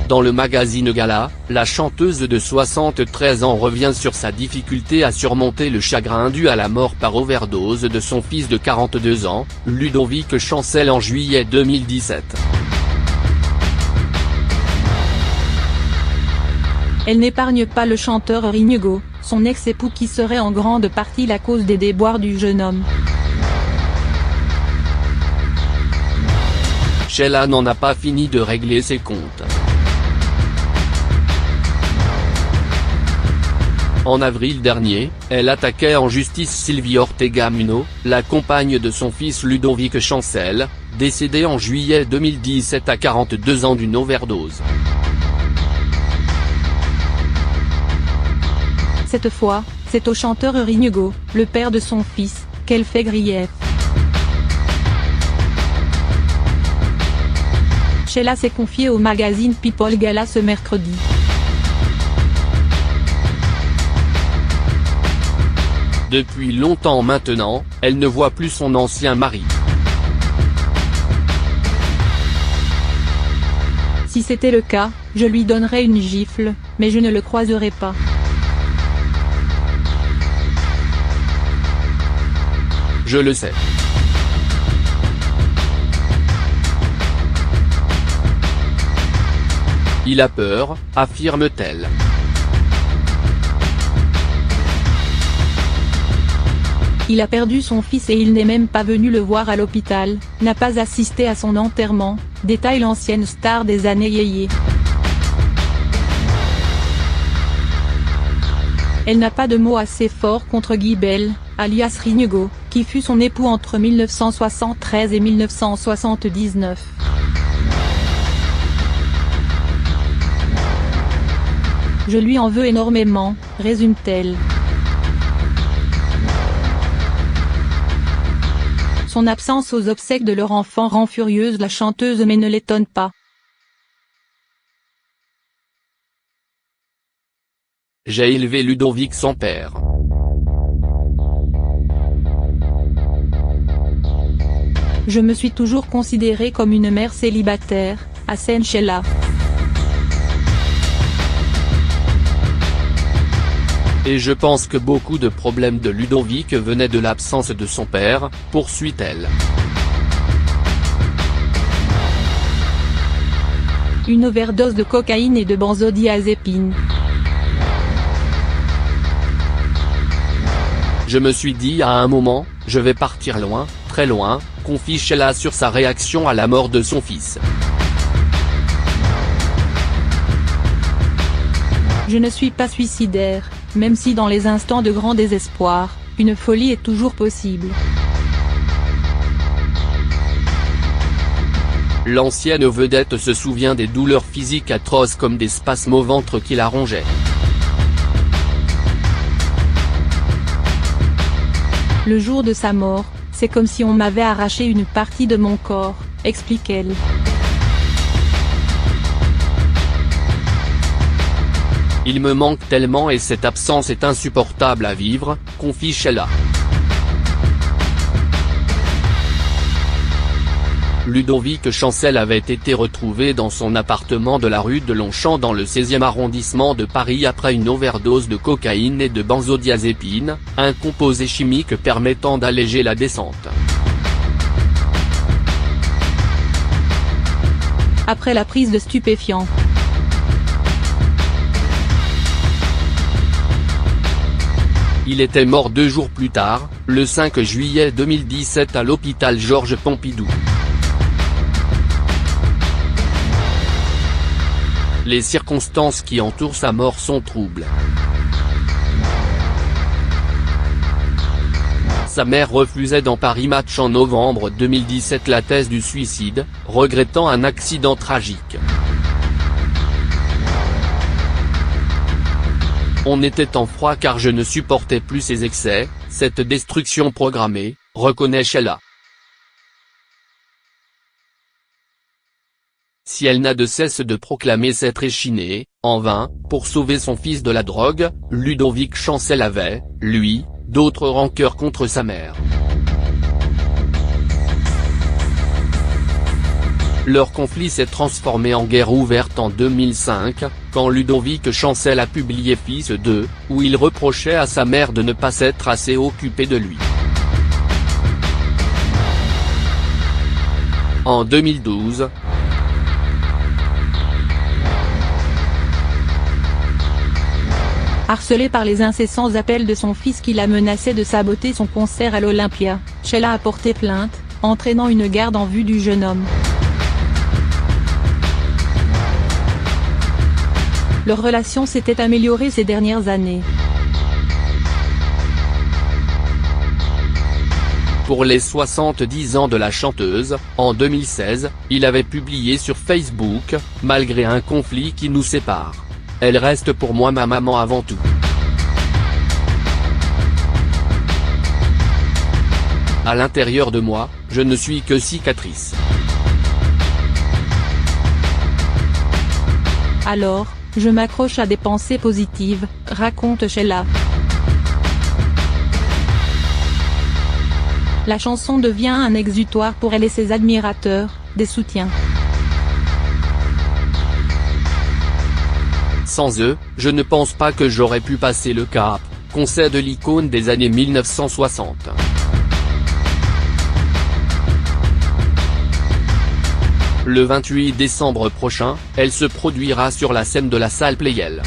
Dans le magazine Gala, la chanteuse de 73 ans revient sur sa difficulté à surmonter le chagrin dû à la mort par overdose de son fils de 42 ans, Ludovic Chancel en juillet 2017. Elle n'épargne pas le chanteur Inigo, son ex-époux qui serait en grande partie la cause des déboires du jeune homme. Sheila n'en a pas fini de régler ses comptes. En avril dernier, elle attaquait en justice Sylvie Ortega Muno, la compagne de son fils Ludovic Chancel, décédé en juillet 2017 à 42 ans d'une overdose. Cette fois, c'est au chanteur Inigo, le père de son fils, qu'elle fait grief. Sheila s'est confiée au magazine People Gala ce mercredi. Depuis longtemps maintenant, elle ne voit plus son ancien mari. Si c'était le cas, je lui donnerais une gifle, mais je ne le croiserai pas. Je le sais. Il a peur, affirme-t-elle. Il a perdu son fils et il n'est même pas venu le voir à l'hôpital, n'a pas assisté à son enterrement, détaille l'ancienne star des années yéyé. Elle n'a pas de mots assez forts contre Guy Bell, alias Inigo, qui fut son époux entre 1973 et 1979. Je lui en veux énormément, résume-t-elle. Son absence aux obsèques de leur enfant rend furieuse la chanteuse mais ne l'étonne pas. J'ai élevé Ludovic sans père. Je me suis toujours considérée comme une mère célibataire, assène Sheila. Et je pense que beaucoup de problèmes de Ludovic venaient de l'absence de son père, poursuit-elle. Une overdose de cocaïne et de benzodiazépine. Je me suis dit à un moment, je vais partir loin, très loin, confie Sheila sur sa réaction à la mort de son fils. Je ne suis pas suicidaire, même si dans les instants de grand désespoir, une folie est toujours possible. L'ancienne vedette se souvient des douleurs physiques atroces comme des spasmes au ventre qui la rongeaient. Le jour de sa mort, c'est comme si on m'avait arraché une partie de mon corps, explique-t-elle. Il me manque tellement et cette absence est insupportable à vivre, confie Sheila. Ludovic Chancel avait été retrouvé dans son appartement de la rue de Longchamp dans le 16e arrondissement de Paris après une overdose de cocaïne et de benzodiazépine, un composé chimique permettant d'alléger la descente. Après la prise de stupéfiants. Il était mort 2 jours plus tard, le 5 juillet 2017 à l'hôpital Georges Pompidou. Les circonstances qui entourent sa mort sont troubles. Sa mère refusait dans Paris Match en novembre 2017 la thèse du suicide, regrettant un accident tragique. On était en froid car je ne supportais plus ces excès, cette destruction programmée, reconnaît Sheila. Si elle n'a de cesse de proclamer s'être échinée, en vain, pour sauver son fils de la drogue, Ludovic Chancel avait, lui, d'autres rancœurs contre sa mère. Leur conflit s'est transformé en guerre ouverte en 2005, quand Ludovic Chancel a publié Fils 2, où il reprochait à sa mère de ne pas s'être assez occupée de lui. En 2012, harcelée par les incessants appels de son fils qui la menaçait de saboter son concert à l'Olympia, Sheila a porté plainte, entraînant une garde en vue du jeune homme. Leur relation s'était améliorée ces dernières années. Pour les 70 ans de la chanteuse, en 2016, il avait publié sur Facebook « Malgré un conflit qui nous sépare. Elle reste pour moi ma maman avant tout. À l'intérieur de moi, je ne suis que cicatrice. » Alors, je m'accroche à des pensées positives, raconte Sheila. La chanson devient un exutoire pour elle et ses admirateurs, des soutiens. Sans eux, je ne pense pas que j'aurais pu passer le cap, concède l'icône des années 1960. Le 28 décembre prochain, elle se produira sur la scène de la salle Playel.